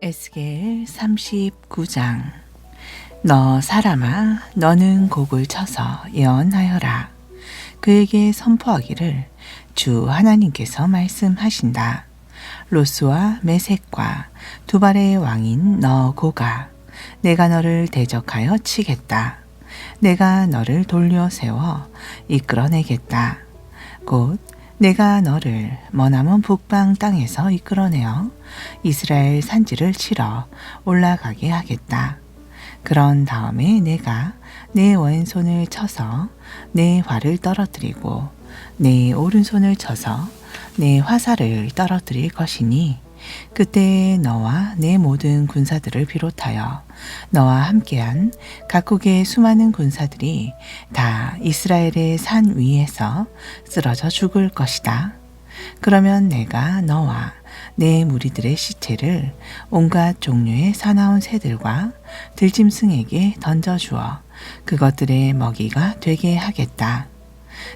에스겔 39장. 너 사람아, 너는 곡을 쳐서 예언하여라. 그에게 선포하기를 주 하나님께서 말씀하신다. 로스와 메색과 두발의 왕인 너 고가, 내가 너를 대적하여 치겠다. 내가 너를 돌려 세워 이끌어내겠다. 곧 내가 너를 머나먼 북방 땅에서 이끌어내어 이스라엘 산지를 치러 올라가게 하겠다. 그런 다음에 내가 내 왼손을 쳐서 내 활을 떨어뜨리고 내 오른손을 쳐서 내 화살을 떨어뜨릴 것이니 그때 너와 내 모든 군사들을 비롯하여 너와 함께한 각국의 수많은 군사들이 다 이스라엘의 산 위에서 쓰러져 죽을 것이다. 그러면 내가 너와 내 무리들의 시체를 온갖 종류의 사나운 새들과 들짐승에게 던져주어 그것들의 먹이가 되게 하겠다.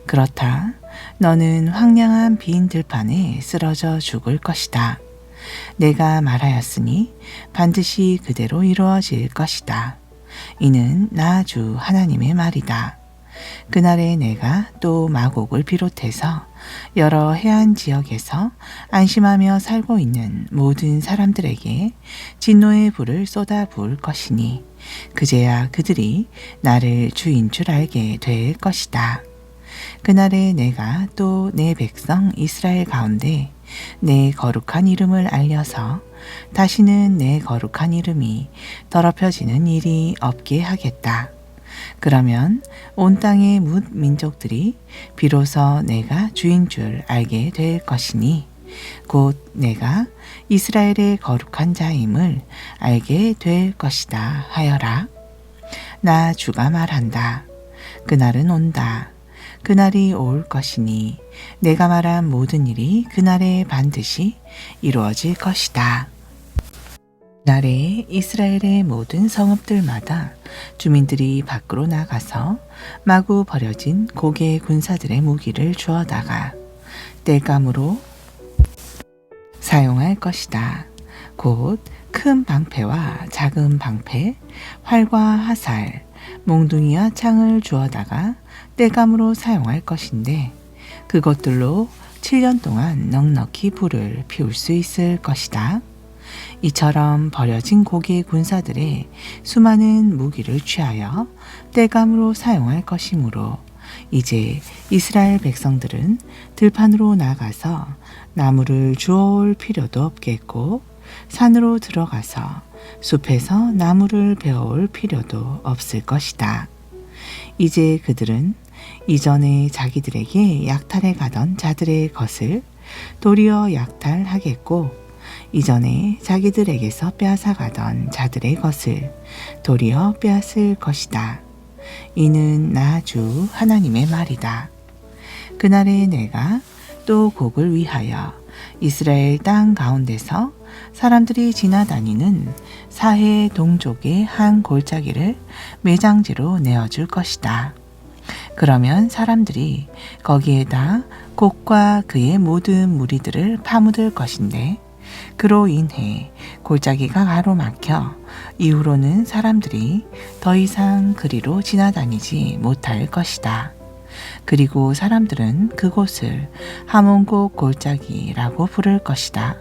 그렇다. 너는 황량한 빈 들판에 쓰러져 죽을 것이다. 내가 말하였으니 반드시 그대로 이루어질 것이다. 이는 나 주 하나님의 말이다. 그날에 내가 또 마곡을 비롯해서 여러 해안 지역에서 안심하며 살고 있는 모든 사람들에게 진노의 불을 쏟아 부을 것이니 그제야 그들이 나를 주인 줄 알게 될 것이다. 그날에 내가 또 내 백성 이스라엘 가운데 내 거룩한 이름을 알려서 다시는 내 거룩한 이름이 더럽혀지는 일이 없게 하겠다. 그러면 온 땅의 뭇 민족들이 비로소 내가 주인 줄 알게 될 것이니 곧 내가 이스라엘의 거룩한 자임을 알게 될 것이다 하여라. 나 주가 말한다. 그날은 온다. 그날이 올 것이니 내가 말한 모든 일이 그날에 반드시 이루어질 것이다. 그날에 이스라엘의 모든 성읍들마다 주민들이 밖으로 나가서 마구 버려진 고개 군사들의 무기를 주워다가 땔감으로 사용할 것이다. 곧 큰 방패와 작은 방패, 활과 화살, 몽둥이와 창을 주워다가 땔감으로 사용할 것인데 그것들로 7년 동안 넉넉히 불을 피울 수 있을 것이다. 이처럼 버려진 고개 군사들의 수많은 무기를 취하여 땔감으로 사용할 것이므로 이제 이스라엘 백성들은 들판으로 나가서 나무를 주워올 필요도 없겠고 산으로 들어가서 숲에서 나무를 베어올 필요도 없을 것이다. 이제 그들은 이전에 자기들에게 약탈해 가던 자들의 것을 도리어 약탈하겠고 이전에 자기들에게서 빼앗아 가던 자들의 것을 도리어 빼앗을 것이다. 이는 나 주 하나님의 말이다. 그날에 내가 또 곡을 위하여 이스라엘 땅 가운데서 사람들이 지나다니는 사해 동족의 한 골짜기를 매장지로 내어줄 것이다. 그러면 사람들이 거기에다 곡과 그의 모든 무리들을 파묻을 것인데 그로 인해 골짜기가 가로막혀 이후로는 사람들이 더 이상 그리로 지나다니지 못할 것이다. 그리고 사람들은 그곳을 하몬곡 골짜기라고 부를 것이다.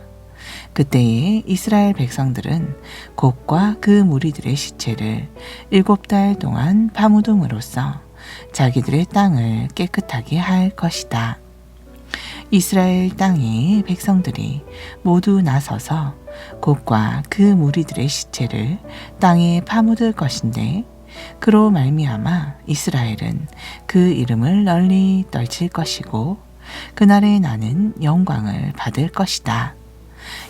그때에 이스라엘 백성들은 곡과 그 무리들의 시체를 7달 동안 파묻음으로써 자기들의 땅을 깨끗하게 할 것이다. 이스라엘 땅의 백성들이 모두 나서서 곡과 그 무리들의 시체를 땅에 파묻을 것인데 그로 말미암아 이스라엘은 그 이름을 널리 떨칠 것이고 그날에 나는 영광을 받을 것이다.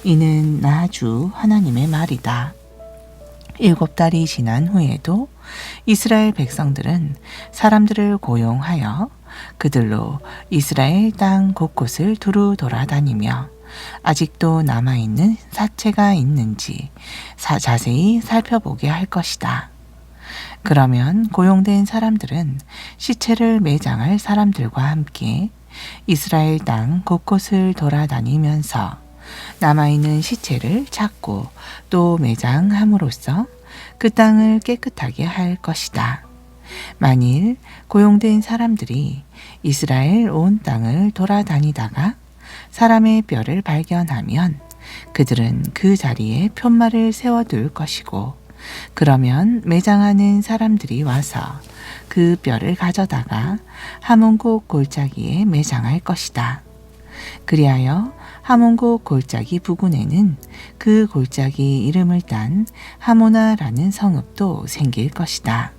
이는 나 주 하나님의 말이다. 7달이 지난 후에도 이스라엘 백성들은 사람들을 고용하여 그들로 이스라엘 땅 곳곳을 두루 돌아다니며 아직도 남아있는 사체가 있는지 자세히 살펴보게 할 것이다. 그러면 고용된 사람들은 시체를 매장할 사람들과 함께 이스라엘 땅 곳곳을 돌아다니면서 남아있는 시체를 찾고 또 매장함으로써 그 땅을 깨끗하게 할 것이다. 만일 고용된 사람들이 이스라엘 온 땅을 돌아다니다가 사람의 뼈를 발견하면 그들은 그 자리에 편말을 세워둘 것이고, 그러면 매장하는 사람들이 와서 그 뼈를 가져다가 하몬국 골짜기에 매장할 것이다. 그리하여 하몬국 골짜기 부근에는 그 골짜기 이름을 딴 하모나라는 성읍도 생길 것이다.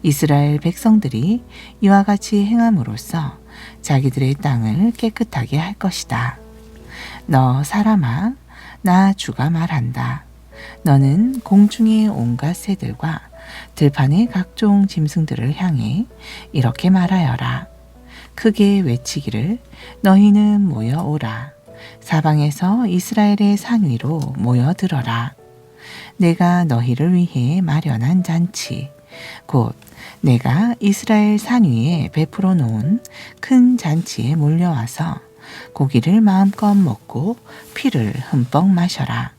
이스라엘 백성들이 이와 같이 행함으로써 자기들의 땅을 깨끗하게 할 것이다. 너 사람아, 나 주가 말한다. 너는 공중의 온갖 새들과 들판의 각종 짐승들을 향해 이렇게 말하여라. 크게 외치기를, 너희는 모여오라. 사방에서 이스라엘의 산 위로 모여들어라. 내가 너희를 위해 마련한 잔치, 곧 내가 이스라엘 산 위에 베풀어 놓은 큰 잔치에 몰려와서 고기를 마음껏 먹고 피를 흠뻑 마셔라.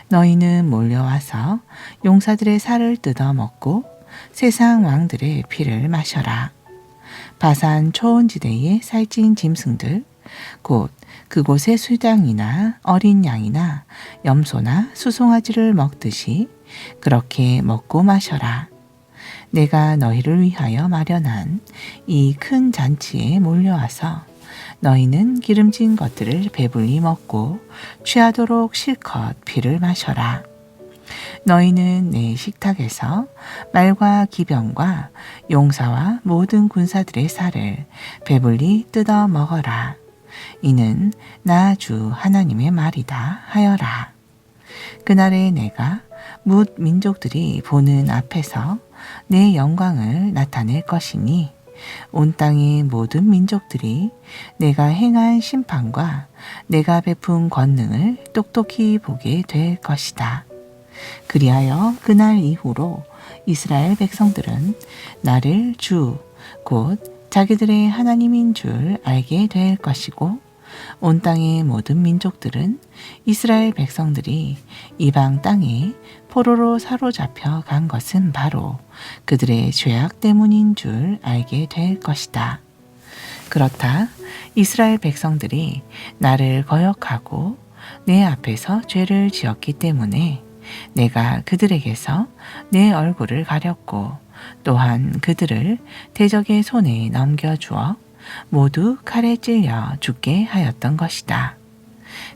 너희는 몰려와서 용사들의 살을 뜯어 먹고 세상 왕들의 피를 마셔라. 바산 초원지대의 살찐 짐승들, 곧 그곳의 수장이나 어린 양이나 염소나 수송아지를 먹듯이 그렇게 먹고 마셔라. 내가 너희를 위하여 마련한 이 큰 잔치에 몰려와서 너희는 기름진 것들을 배불리 먹고 취하도록 실컷 피를 마셔라. 너희는 내 식탁에서 말과 기병과 용사와 모든 군사들의 살을 배불리 뜯어 먹어라. 이는 나 주 하나님의 말이다 하여라. 그날에 내가 뭇 민족들이 보는 앞에서 내 영광을 나타낼 것이니 온 땅의 모든 민족들이 내가 행한 심판과 내가 베푼 권능을 똑똑히 보게 될 것이다. 그리하여 그날 이후로 이스라엘 백성들은 나를 주, 곧 자기들의 하나님인 줄 알게 될 것이고, 온 땅의 모든 민족들은 이스라엘 백성들이 이방 땅에 포로로 사로잡혀 간 것은 바로 그들의 죄악 때문인 줄 알게 될 것이다. 그렇다 이스라엘 백성들이 나를 거역하고 내 앞에서 죄를 지었기 때문에 내가 그들에게서 내 얼굴을 가렸고, 또한 그들을 대적의 손에 넘겨주어 모두 칼에 찔려 죽게 하였던 것이다.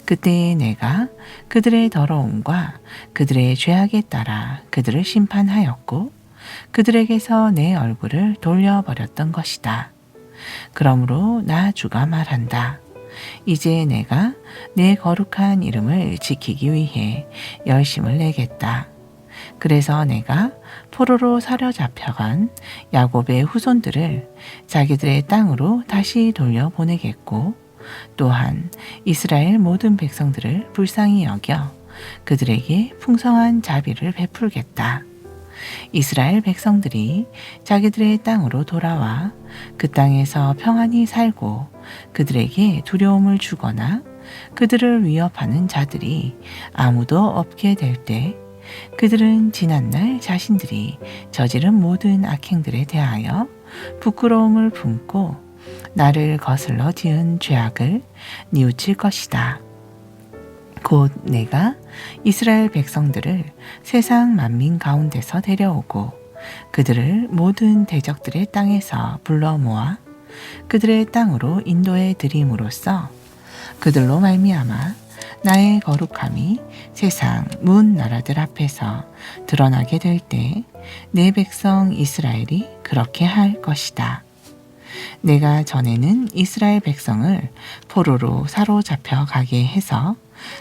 그때에 내가 그들의 더러움과 그들의 죄악에 따라 그들을 심판하였고, 그들에게서 내 얼굴을 돌려버렸던 것이다. 그러므로 나 주가 말한다. 이제 내가 내 거룩한 이름을 지키기 위해 열심을 내겠다. 그래서 내가 포로로 사로잡혀간 야곱의 후손들을 자기들의 땅으로 다시 돌려보내겠고, 또한 이스라엘 모든 백성들을 불쌍히 여겨 그들에게 풍성한 자비를 베풀겠다. 이스라엘 백성들이 자기들의 땅으로 돌아와 그 땅에서 평안히 살고 그들에게 두려움을 주거나 그들을 위협하는 자들이 아무도 없게 될 때, 그들은 지난날 자신들이 저지른 모든 악행들에 대하여 부끄러움을 품고 나를 거슬러 지은 죄악을 뉘우칠 것이다. 곧 내가 이스라엘 백성들을 세상 만민 가운데서 데려오고 그들을 모든 대적들의 땅에서 불러 모아 그들의 땅으로 인도해 드림으로써 그들로 말미암아 나의 거룩함이 세상 문 나라들 앞에서 드러나게 될 때 내 백성 이스라엘이 그렇게 할 것이다. 내가 전에는 이스라엘 백성을 포로로 사로잡혀 가게 해서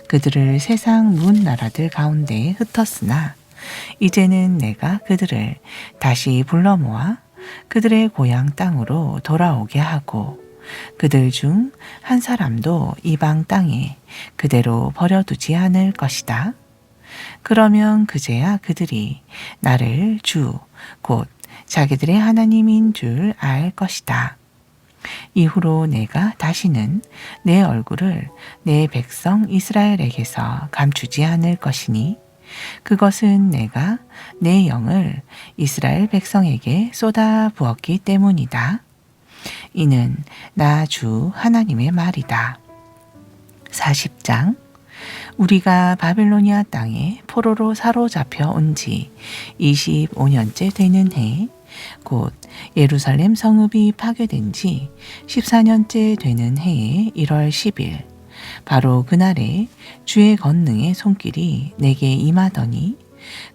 그들을 세상 문 나라들 가운데에 흩었으나, 이제는 내가 그들을 다시 불러 모아 그들의 고향 땅으로 돌아오게 하고 그들 중 한 사람도 이방 땅에 그대로 버려두지 않을 것이다. 그러면 그제야 그들이 나를 주, 곧 자기들의 하나님인 줄 알 것이다. 이후로 내가 다시는 내 얼굴을 내 백성 이스라엘에게서 감추지 않을 것이니 그것은 내가 내 영을 이스라엘 백성에게 쏟아 부었기 때문이다. 이는 나 주 하나님의 말이다. 40장. 우리가 바빌로니아 땅에 포로로 사로잡혀 온 지 25년째 되는 해, 곧 예루살렘 성읍이 파괴된 지 14년째 되는 해의 1월 10일, 바로 그날에 주의 권능의 손길이 내게 임하더니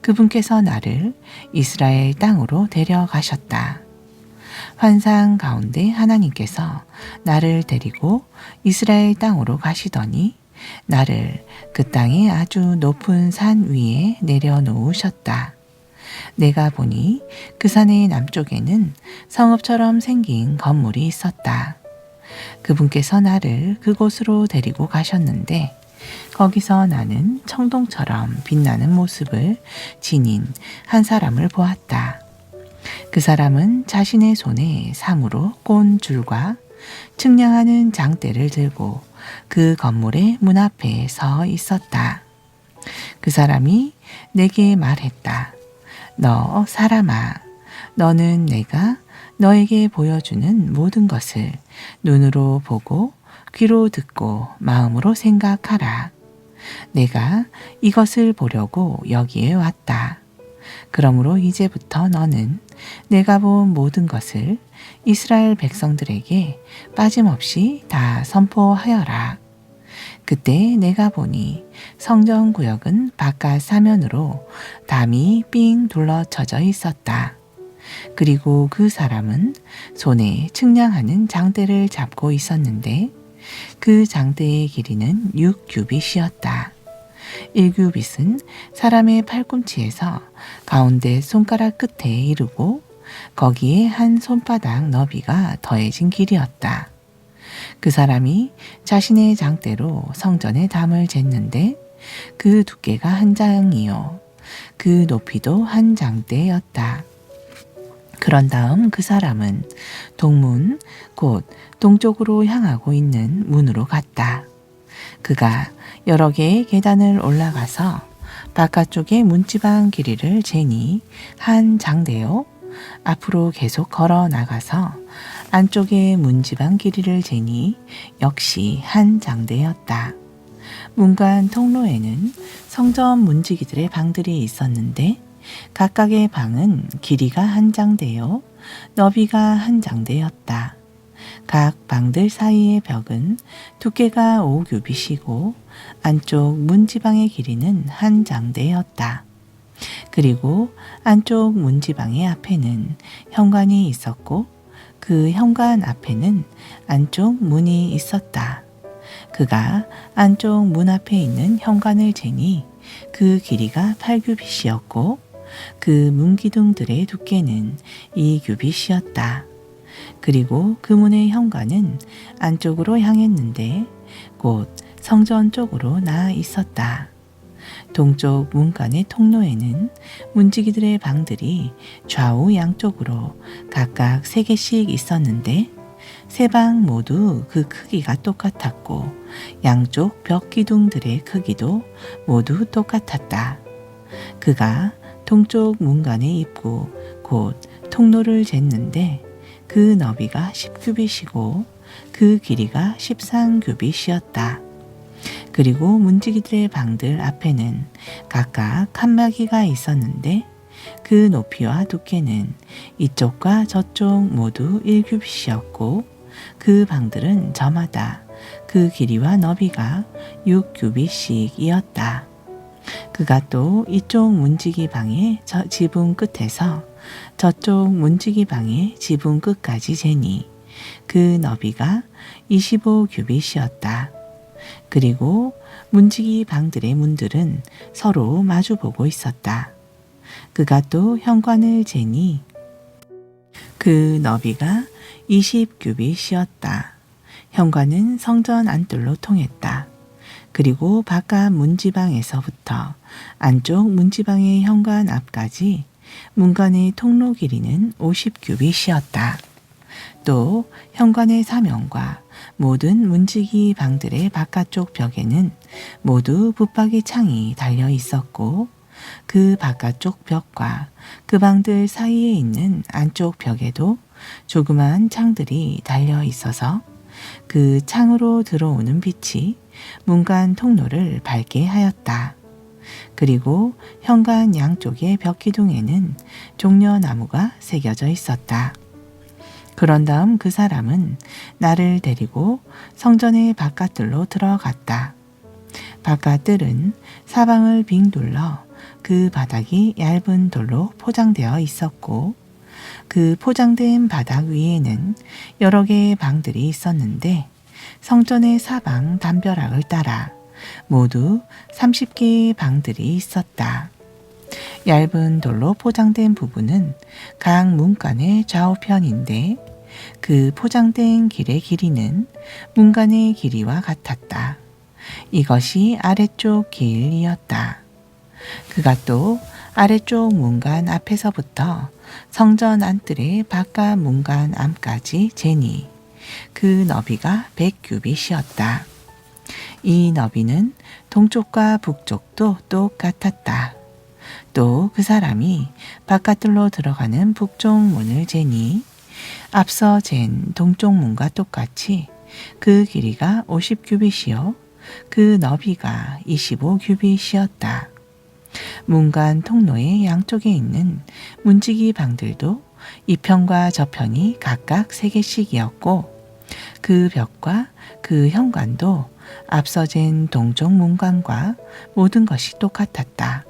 그분께서 나를 이스라엘 땅으로 데려가셨다. 환상 가운데 하나님께서 나를 데리고 이스라엘 땅으로 가시더니 나를 그 땅의 아주 높은 산 위에 내려놓으셨다. 내가 보니 그 산의 남쪽에는 성읍처럼 생긴 건물이 있었다. 그분께서 나를 그곳으로 데리고 가셨는데 거기서 나는 청동처럼 빛나는 모습을 지닌 한 사람을 보았다. 그 사람은 자신의 손에 상으로 꼰 줄과 측량하는 장대를 들고 그 건물의 문 앞에 서 있었다. 그 사람이 내게 말했다. 너 사람아, 너는 내가 너에게 보여주는 모든 것을 눈으로 보고 귀로 듣고 마음으로 생각하라. 내가 이것을 보려고 여기에 왔다. 그러므로 이제부터 너는 내가 본 모든 것을 이스라엘 백성들에게 빠짐없이 다 선포하여라. 그때 내가 보니 성전구역은 바깥 사면으로 담이 삥 둘러쳐져 있었다. 그리고 그 사람은 손에 측량하는 장대를 잡고 있었는데 그 장대의 길이는 6규빗이었다. 1규빗은 사람의 팔꿈치에서 가운데 손가락 끝에 이르고 거기에 한 손바닥 너비가 더해진 길이었다. 그 사람이 자신의 장대로 성전의 담을 쟀는데 그 두께가 한 장이요 그 높이도 한 장대였다. 그런 다음 그 사람은 동문 곧 동쪽으로 향하고 있는 문으로 갔다. 그가 여러 개의 계단을 올라가서 바깥쪽의 문지방 길이를 재니 한 장대요. 앞으로 계속 걸어 나가서 안쪽의 문지방 길이를 재니 역시 한 장대였다. 문간 통로에는 성전 문지기들의 방들이 있었는데 각각의 방은 길이가 한 장대요, 너비가 한 장대였다. 각 방들 사이의 벽은 두께가 5규빗이고 안쪽 문지방의 길이는 한 장대였다. 그리고 안쪽 문지방의 앞에는 현관이 있었고 그 현관 앞에는 안쪽 문이 있었다. 그가 안쪽 문 앞에 있는 현관을 재니 그 길이가 8규빗이었고 그 문기둥들의 두께는 2규빗이었다. 그리고 그 문의 현관은 안쪽으로 향했는데 곧 성전 쪽으로 나아 있었다. 동쪽 문간의 통로에는 문지기들의 방들이 좌우 양쪽으로 각각 3개씩 있었는데 세 방 모두 그 크기가 똑같았고 양쪽 벽 기둥들의 크기도 모두 똑같았다. 그가 동쪽 문간의 입구 곧 통로를 쟀는데 그 너비가 10규빗이고 그 길이가 13규빗이었다. 그리고 문지기들의 방들 앞에는 각각 칸막이가 있었는데 그 높이와 두께는 이쪽과 저쪽 모두 1규빗이었고 그 방들은 저마다 그 길이와 너비가 6규빗씩이었다. 그가 또 이쪽 문지기 방의 지붕 끝에서 저쪽 문지기 방의 지붕 끝까지 재니 그 너비가 25규빗이었다. 그리고 문지기 방들의 문들은 서로 마주보고 있었다. 그가 또 현관을 재니 그 너비가 20규빗이었다. 현관은 성전 안뜰로 통했다. 그리고 바깥 문지방에서부터 안쪽 문지방의 현관 앞까지 문간의 통로 길이는 50규빗이었다. 또 현관의 사면과 모든 문지기 방들의 바깥쪽 벽에는 모두 붙박이 창이 달려 있었고 그 바깥쪽 벽과 그 방들 사이에 있는 안쪽 벽에도 조그마한 창들이 달려 있어서 그 창으로 들어오는 빛이 문간 통로를 밝게 하였다. 그리고 현관 양쪽의 벽 기둥에는 종려나무가 새겨져 있었다. 그런 다음 그 사람은 나를 데리고 성전의 바깥들로 들어갔다. 바깥들은 사방을 빙 둘러 그 바닥이 얇은 돌로 포장되어 있었고 그 포장된 바닥 위에는 여러 개의 방들이 있었는데 성전의 사방 담벼락을 따라 모두 30개의 방들이 있었다. 얇은 돌로 포장된 부분은 각 문간의 좌우편인데 그 포장된 길의 길이는 문간의 길이와 같았다. 이것이 아래쪽 길이었다. 그가 또 아래쪽 문간 앞에서부터 성전 안뜰의 바깥 문간 암까지 재니 그 너비가 100규빗이었다. 이 너비는 동쪽과 북쪽도 똑같았다. 또 그 사람이 바깥들로 들어가는 북쪽 문을 재니 앞서 잰 동쪽 문과 똑같이 그 길이가 50규빗이요 그 너비가 25규빗이었다. 문간 통로의 양쪽에 있는 문지기 방들도 이편과 저편이 각각 3개씩이었고 그 벽과 그 현관도 앞서 잰 동쪽 문간과 모든 것이 똑같았다.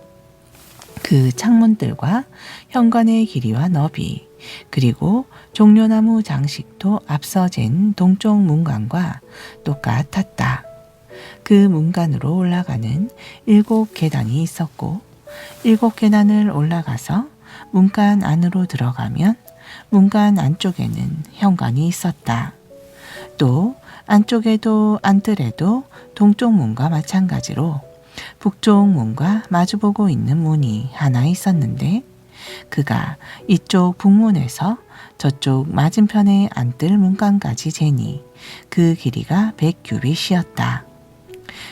그 창문들과 현관의 길이와 너비 그리고 종려나무 장식도 앞서 잰 동쪽 문간과 똑같았다. 그 문간으로 올라가는 7계단이 있었고 7계단을 올라가서 문간 안으로 들어가면 문간 안쪽에는 현관이 있었다. 또 안쪽에도 안뜰에도 동쪽 문과 마찬가지로 북쪽 문과 마주보고 있는 문이 하나 있었는데 그가 이쪽 북문에서 저쪽 맞은편의 안뜰 문간까지 재니 그 길이가 100규빗이었다.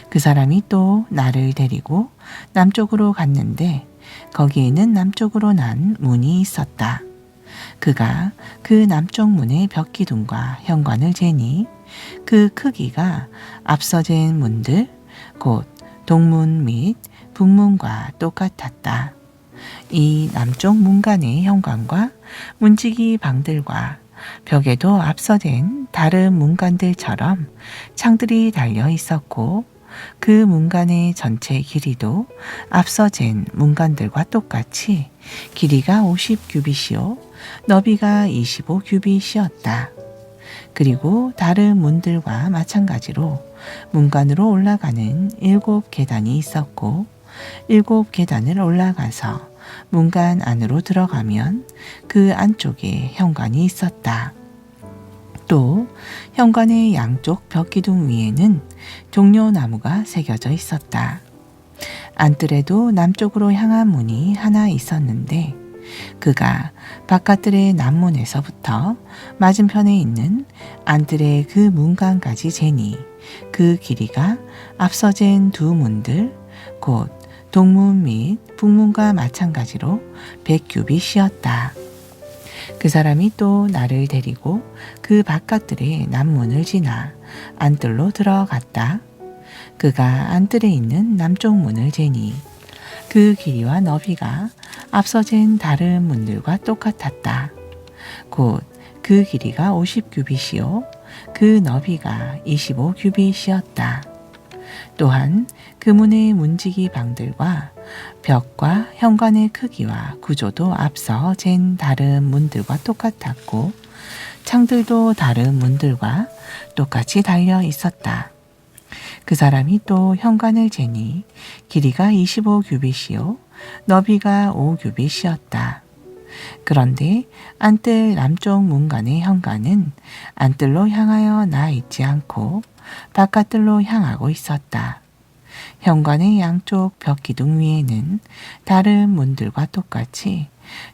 그 사람이 또 나를 데리고 남쪽으로 갔는데 거기에는 남쪽으로 난 문이 있었다. 그가 그 남쪽 문의 벽기둥과 현관을 재니 그 크기가 앞서 잰 문들 곧 동문 및 북문과 똑같았다. 이 남쪽 문간의 현관과 문지기 방들과 벽에도 앞서 된 다른 문간들처럼 창들이 달려 있었고 그 문간의 전체 길이도 앞서 잰 문간들과 똑같이 길이가 50규빗이요 너비가 25규빗이었다. 그리고 다른 문들과 마찬가지로 문간으로 올라가는 7계단이 있었고 7계단을 올라가서 문간 안으로 들어가면 그 안쪽에 현관이 있었다. 또 현관의 양쪽 벽기둥 위에는 종려나무가 새겨져 있었다. 안뜰에도 남쪽으로 향한 문이 하나 있었는데 그가 바깥뜰의 남문에서부터 맞은편에 있는 안뜰의 그 문간까지 재니 그 길이가 앞서 잰 두 문들 곧 동문 및 북문과 마찬가지로 100규빗이었다. 그 사람이 또 나를 데리고 그 바깥뜰의 남문을 지나 안뜰로 들어갔다. 그가 안뜰에 있는 남쪽 문을 재니 그 길이와 너비가 앞서 잰 다른 문들과 똑같았다. 곧 그 길이가 50규빗이요 그 너비가 25규빗이었다. 또한 그 문의 문지기 방들과 벽과 현관의 크기와 구조도 앞서 잰 다른 문들과 똑같았고 창들도 다른 문들과 똑같이 달려 있었다. 그 사람이 또 현관을 재니 길이가 25규빗이요 너비가 5규빗이었다. 그런데 안뜰 남쪽 문간의 현관은 안뜰로 향하여 나 있지 않고 바깥뜰로 향하고 있었다. 현관의 양쪽 벽기둥 위에는 다른 문들과 똑같이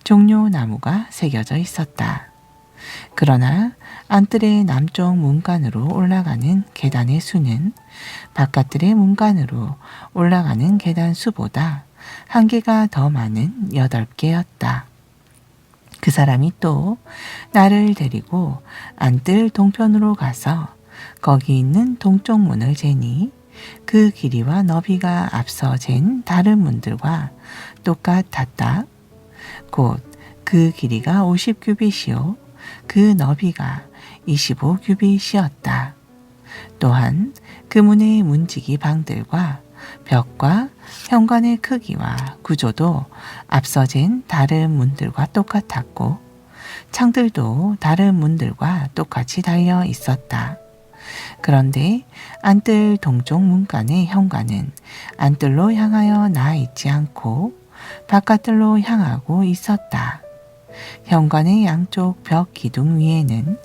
종려나무가 새겨져 있었다. 그러나 안뜰의 남쪽 문간으로 올라가는 계단의 수는 바깥뜰의 문간으로 올라가는 계단 수보다 한 개가 더 많은 8개였다. 그 사람이 또 나를 데리고 안뜰 동편으로 가서 거기 있는 동쪽 문을 재니 그 길이와 너비가 앞서 잰 다른 문들과 똑같았다. 곧 그 길이가 50규빗이요 그 너비가 25규빗이었다. 또한 그 문의 문지기 방들과 벽과 현관의 크기와 구조도 앞서 잰 다른 문들과 똑같았고 창들도 다른 문들과 똑같이 달려 있었다. 그런데 안뜰 동쪽 문간의 현관은 안뜰로 향하여 나 있지 않고 바깥뜰로 향하고 있었다. 현관의 양쪽 벽 기둥 위에는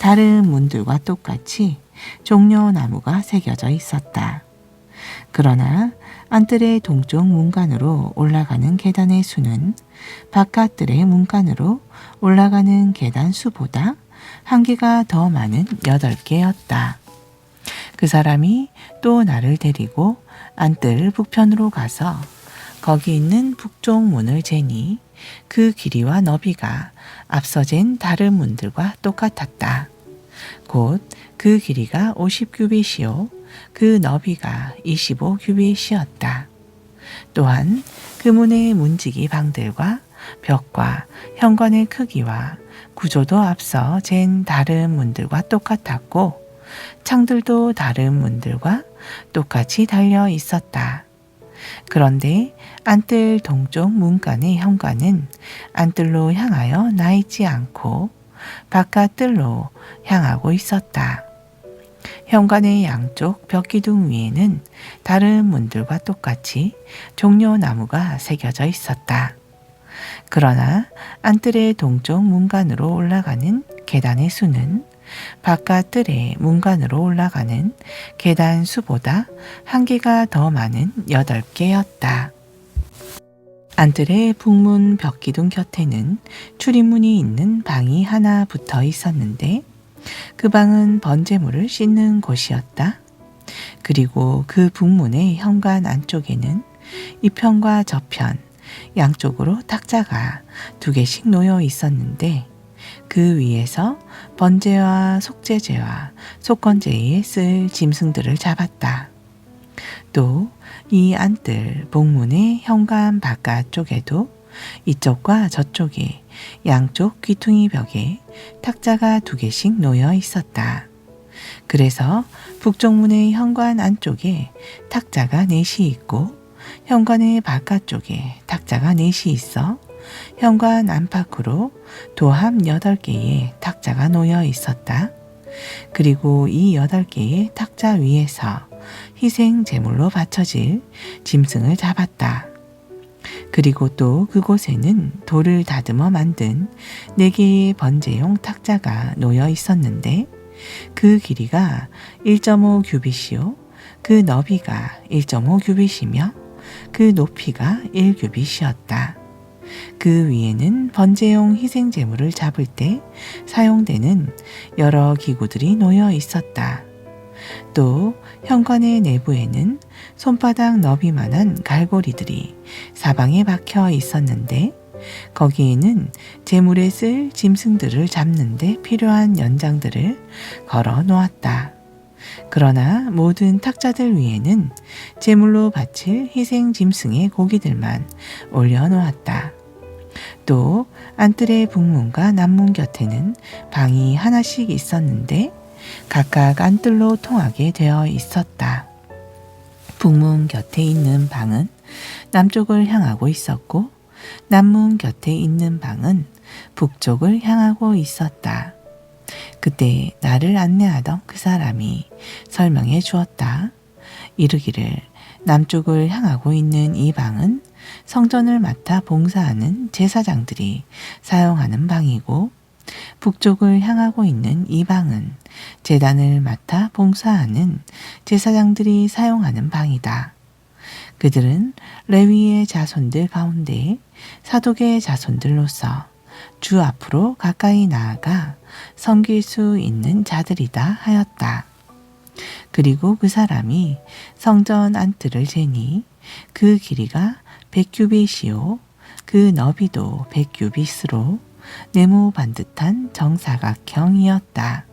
다른 문들과 똑같이 종려나무가 새겨져 있었다. 그러나 안뜰의 동쪽 문간으로 올라가는 계단의 수는 바깥뜰의 문간으로 올라가는 계단 수보다 한 개가 더 많은 8개였다. 그 사람이 또 나를 데리고 안뜰 북편으로 가서 거기 있는 북쪽 문을 재니 그 길이와 너비가 앞서 잰 다른 문들과 똑같았다. 곧 그 길이가 50규빗이요 그 너비가 25규빗이었다. 또한 그 문의 문지기 방들과 벽과 현관의 크기와 구조도 앞서 잰 다른 문들과 똑같았고 창들도 다른 문들과 똑같이 달려 있었다. 그런데 안뜰 동쪽 문간의 현관은 안뜰로 향하여 나 있지 않고 바깥뜰로 향하고 있었다. 현관의 양쪽 벽기둥 위에는 다른 문들과 똑같이 종려나무가 새겨져 있었다. 그러나 안뜰의 동쪽 문간으로 올라가는 계단의 수는 바깥뜰의 문간으로 올라가는 계단 수보다 한 개가 더 많은 8개였다. 안뜰의 북문 벽기둥 곁에는 출입문이 있는 방이 하나 붙어 있었는데 그 방은 번제물을 씻는 곳이었다. 그리고 그 북문의 현관 안쪽에는 이편과 저편 양쪽으로 탁자가 2개씩 놓여 있었는데 그 위에서 번제와 속죄제와 속건제에 쓸 짐승들을 잡았다. 또 이 안뜰 복문의 현관 바깥쪽에도 이쪽과 저쪽에 양쪽 귀퉁이 벽에 탁자가 2개씩 놓여 있었다. 그래서 북쪽 문의 현관 안쪽에 탁자가 4이 있고 현관의 바깥쪽에 탁자가 4이 있어 현관 안팎으로 도합 8개의 탁자가 놓여 있었다. 그리고 이 8개의 탁자 위에서 희생 제물로 바쳐질 짐승을 잡았다. 그리고 또 그곳에는 돌을 다듬어 만든 4개의 번제용 탁자가 놓여 있었는데 그 길이가 1.5 규빗이요 그 너비가 1.5 규빗이며 그 높이가 1 규빗이었다. 그 위에는 번제용 희생 제물을 잡을 때 사용되는 여러 기구들이 놓여 있었다. 또 현관의 내부에는 손바닥 너비만한 갈고리들이 사방에 박혀 있었는데 거기에는 제물에 쓸 짐승들을 잡는 데 필요한 연장들을 걸어 놓았다. 그러나 모든 탁자들 위에는 제물로 바칠 희생 짐승의 고기들만 올려놓았다. 또 안뜰의 북문과 남문 곁에는 방이 하나씩 있었는데 각각 안뜰로 통하게 되어 있었다. 북문 곁에 있는 방은 남쪽을 향하고 있었고 남문 곁에 있는 방은 북쪽을 향하고 있었다. 그때 나를 안내하던 그 사람이 설명해 주었다. 이르기를 남쪽을 향하고 있는 이 방은 성전을 맡아 봉사하는 제사장들이 사용하는 방이고 북쪽을 향하고 있는 이 방은 제단을 맡아 봉사하는 제사장들이 사용하는 방이다. 그들은 레위의 자손들 가운데 사독의 자손들로서 주 앞으로 가까이 나아가 섬길 수 있는 자들이다 하였다. 그리고 그 사람이 성전 안뜰을 재니 그 길이가 100규빗이요 그 너비도 100규빗으로 네모 반듯한 정사각형이었다.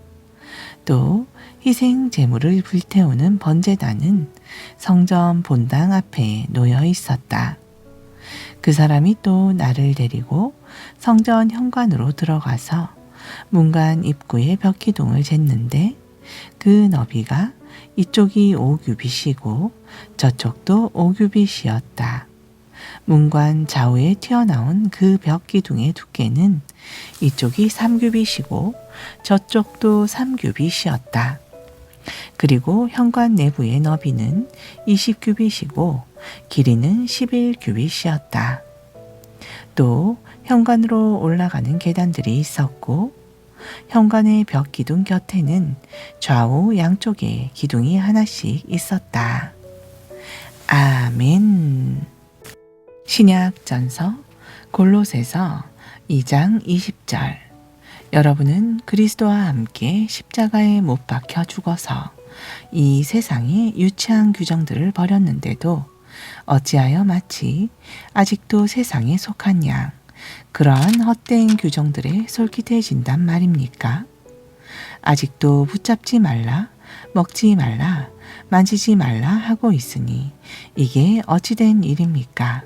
또 희생 제물을 불태우는 번제단은 성전 본당 앞에 놓여 있었다. 그 사람이 또 나를 데리고 성전 현관으로 들어가서 문간 입구의 벽기둥을 쟀는데 그 너비가 이쪽이 5규빗이고 저쪽도 5규빗이었다. 문관 좌우에 튀어나온 그 벽기둥의 두께는 이쪽이 3규빗이고 저쪽도 3규빗이었다. 그리고 현관 내부의 너비는 20규빗이고 길이는 11규빗이었다. 또 현관으로 올라가는 계단들이 있었고 현관의 벽 기둥 곁에는 좌우 양쪽에 기둥이 하나씩 있었다. 아멘. 신약전서 골로새서 2장 20절. 여러분은 그리스도와 함께 십자가에 못 박혀 죽어서 이 세상의 유치한 규정들을 버렸는데도 어찌하여 마치 아직도 세상에 속한 양 그러한 헛된 규정들에 솔깃해진단 말입니까? 아직도 붙잡지 말라, 먹지 말라, 만지지 말라 하고 있으니 이게 어찌된 일입니까?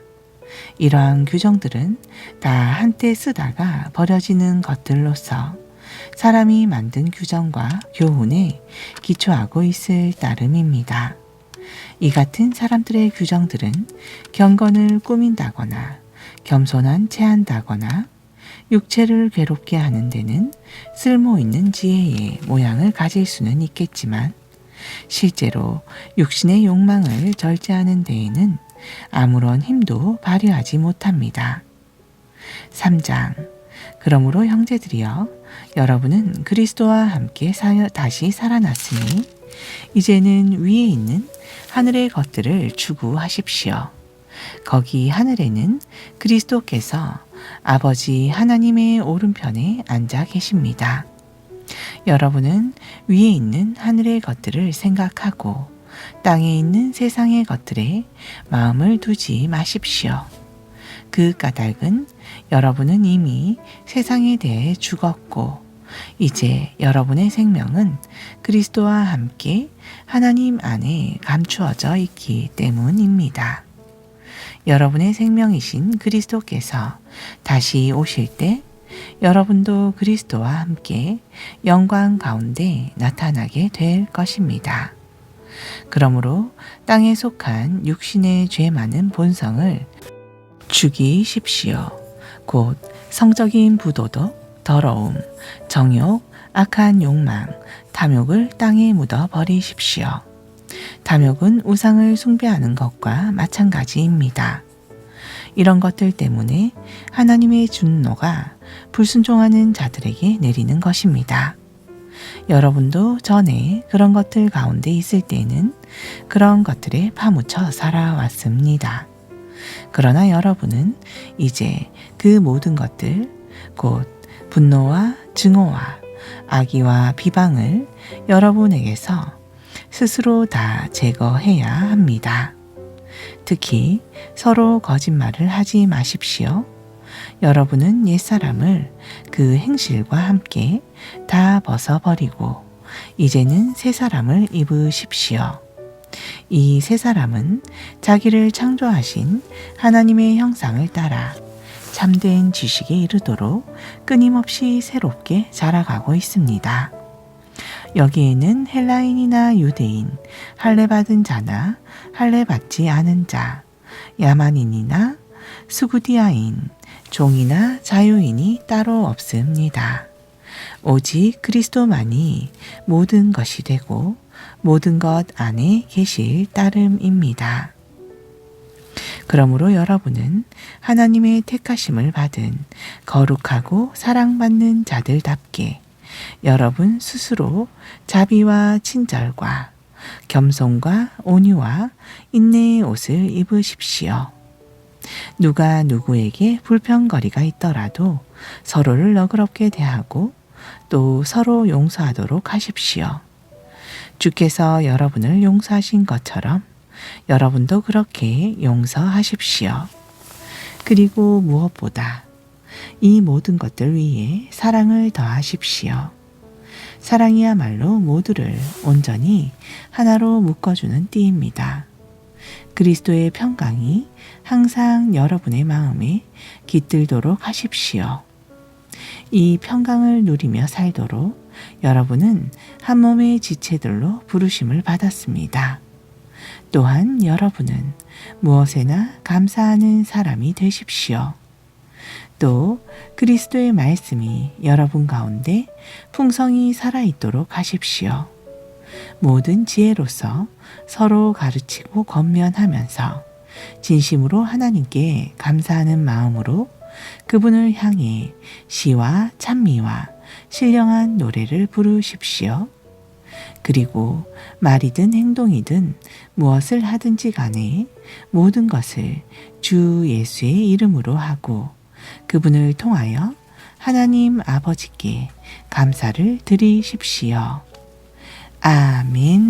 이러한 규정들은 다 한때 쓰다가 버려지는 것들로서 사람이 만든 규정과 교훈에 기초하고 있을 따름입니다. 이 같은 사람들의 규정들은 경건을 꾸민다거나 겸손한 체한다거나 육체를 괴롭게 하는 데는 쓸모있는 지혜의 모양을 가질 수는 있겠지만 실제로 육신의 욕망을 절제하는 데에는 아무런 힘도 발휘하지 못합니다. 3장. 그러므로 형제들이여 여러분은 그리스도와 함께 다시 살아났으니 이제는 위에 있는 하늘의 것들을 추구하십시오. 거기 하늘에는 그리스도께서 아버지 하나님의 오른편에 앉아 계십니다. 여러분은 위에 있는 하늘의 것들을 생각하고 땅에 있는 세상의 것들에 마음을 두지 마십시오. 그 까닭은 여러분은 이미 세상에 대해 죽었고 이제 여러분의 생명은 그리스도와 함께 하나님 안에 감추어져 있기 때문입니다. 여러분의 생명이신 그리스도께서 다시 오실 때 여러분도 그리스도와 함께 영광 가운데 나타나게 될 것입니다. 그러므로 땅에 속한 육신의 죄 많은 본성을 죽이십시오. 곧 성적인 부도덕, 더러움, 정욕, 악한 욕망, 탐욕을 땅에 묻어 버리십시오. 탐욕은 우상을 숭배하는 것과 마찬가지입니다. 이런 것들 때문에 하나님의 진노가 불순종하는 자들에게 내리는 것입니다. 여러분도 전에 그런 것들 가운데 있을 때는 그런 것들에 파묻혀 살아왔습니다. 그러나 여러분은 이제 그 모든 것들, 곧 분노와 증오와 악의와 비방을 여러분에게서 스스로 다 제거해야 합니다. 특히 서로 거짓말을 하지 마십시오. 여러분은 옛사람을 그 행실과 함께 다 벗어버리고 이제는 새사람을 입으십시오. 이 새사람은 자기를 창조하신 하나님의 형상을 따라 참된 지식에 이르도록 끊임없이 새롭게 자라가고 있습니다. 여기에는 헬라인이나 유대인, 할례받은 자나 할례받지 않은 자, 야만인이나 스구디아인, 종이나 자유인이 따로 없습니다. 오직 그리스도만이 모든 것이 되고 모든 것 안에 계실 따름입니다. 그러므로 여러분은 하나님의 택하심을 받은 거룩하고 사랑받는 자들답게 여러분 스스로 자비와 친절과 겸손과 온유와 인내의 옷을 입으십시오. 누가 누구에게 불평거리가 있더라도 서로를 너그럽게 대하고 또 서로 용서하도록 하십시오. 주께서 여러분을 용서하신 것처럼 여러분도 그렇게 용서하십시오. 그리고 무엇보다 이 모든 것들 위에 사랑을 더하십시오. 사랑이야말로 모두를 온전히 하나로 묶어주는 띠입니다. 그리스도의 평강이 항상 여러분의 마음에 깃들도록 하십시오. 이 평강을 누리며 살도록 여러분은 한 몸의 지체들로 부르심을 받았습니다. 또한 여러분은 무엇에나 감사하는 사람이 되십시오. 또 그리스도의 말씀이 여러분 가운데 풍성히 살아있도록 하십시오. 모든 지혜로서 서로 가르치고 권면하면서 진심으로 하나님께 감사하는 마음으로 그분을 향해 시와 찬미와 신령한 노래를 부르십시오. 그리고 말이든 행동이든 무엇을 하든지 간에 모든 것을 주 예수의 이름으로 하고 그분을 통하여 하나님 아버지께 감사를 드리십시오. 아멘.